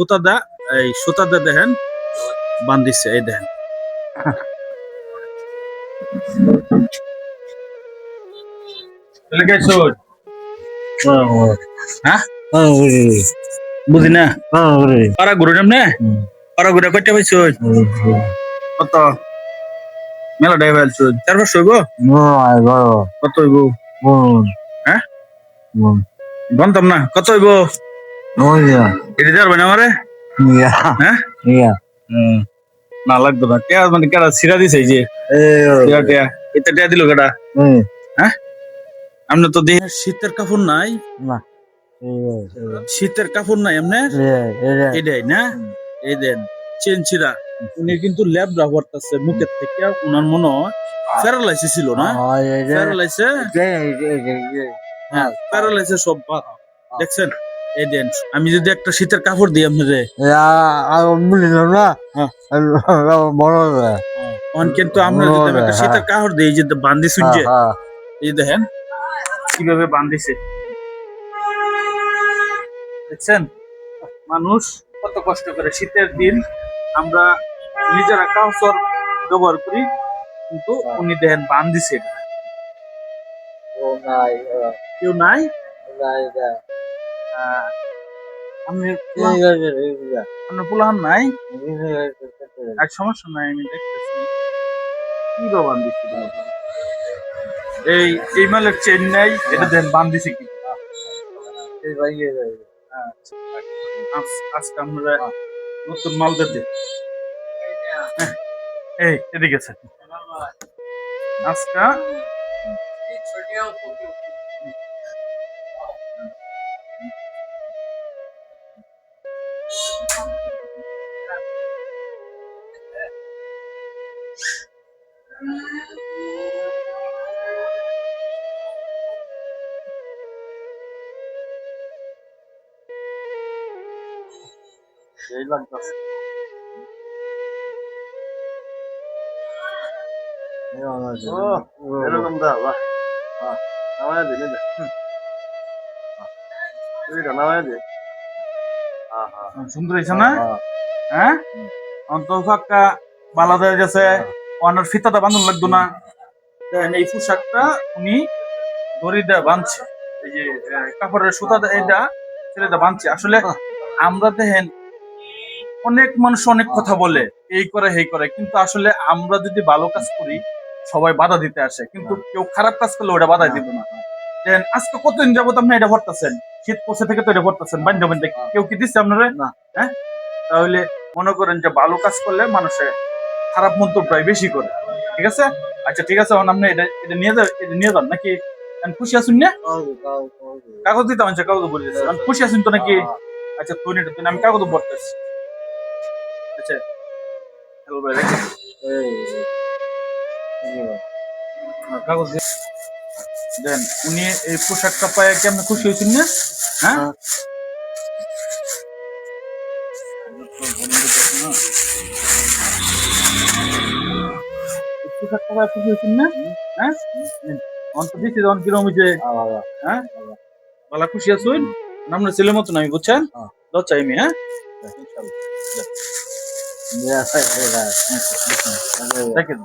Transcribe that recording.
সুতাদা এই সুতাদা দেখেন বান্ধিছে এই দেখেন হ্যাঁ বুঝি না পারা ঘুরে নেমনে পারা ঘুরে কয়টা পাইছ কত মেলা ডাই ফেলছ 400 হইব কত হইব হ্যাঁ বলতাম না কত হইব এটা যাবে না আমারে হ্যাঁ না লাগতো না কে মানে কেডা সিরা দিছে এই যে এটা টিয়া দিল কেডা হ্যাঁ আমরা তো দেহে শীতের কাপড় নাই শীতের কাপড় নাই এমনি এটাই না এই দেন চেনচিরা উনি কিন্তু ল্যাব করতেছে মুখের থেকে উনার মনে হয় প্যারালাইসিস ছিল না প্যারালাইসিস সব দেখছেন এই দেন আমি যদি একটা শীতের কাপড় দিই আপনারে কিন্তু আমরা যদি একটা শীতের কাপড় দিই যে বান্ধি শুনছে এই দেখেন কিভাবে বান্ধিছে দেখছেন মানুষ কত কষ্ট করে শীতের দিন আমরা নিজেরা কাপড় ব্যবহার করি কিন্তু উনি দেখেন বান্ধিছে কেউ নাই আপনার পোলাহান নাই আর সমস্যা নাই আমি দেখতেছি কি বান্ধিছি এই মালের চেন নাই এটা দেন বান্ধিছে কি আজকে আমরা নতুন মাল দিতে এই এদিকে আছে আজকে এই লাগতেছে এরকম দা বাহ নামায় দে নামায় দে সুন্দর হয়েছে না হ্যাঁ অন্তফাক্কা বালা হয়ে গেছে ওনার ফিতাটা বাঁধন লাগতো না এই পোশাকটা উনি দড়ি দেয়া বাঁধছে এই যে কাপড়ের সুতা এটা ছেলেটা বাঁধছে আসলে আমরা দেখেন অনেক মানুষ অনেক কথা বলে এই করে এই করে কিন্তু আসলে আমরা যদি ভালো কাজ করি সবাই বাধা দিতে আসে কিন্তু কেউ খারাপ কাজ করলে ওটা বাধা দিত না দেন আজকে কতদিন যাবত আপনি এটা ভরতেছেন শীত পড়ছে থেকে তো এটা ভরতেছেন বান্ধব কেউ কি দিচ্ছে আপনারা না হ্যাঁ তাহলে মনে করেন যে ভালো কাজ করলে মানুষের খারাপ মন্তব্যটাই বেশি করে ঠিক আছে আচ্ছা ঠিক আছে আপনি এটা নিয়ে যান নাকি খুশি আছেন না কাগজ দিতে মানে কাগজ বলে দিচ্ছি খুশি আছেন তো নাকি আচ্ছা তুই আমি কাগজ ভরতেছি আচ্ছা কাগজ দেন উনি এই পোশাকটা পায় কেমন খুশি হয়েছেন না হ্যাঁ পোশাকটা পায় খুশি হয়েছেন না হ্যাঁ অন্ত দিচ্ছি যখন কিরম হয়েছে হ্যাঁ ভালো খুশি আছেন আপনার ছেলের মতন আমি বুঝছেন লজ্জা আমি হ্যাঁ দেখেন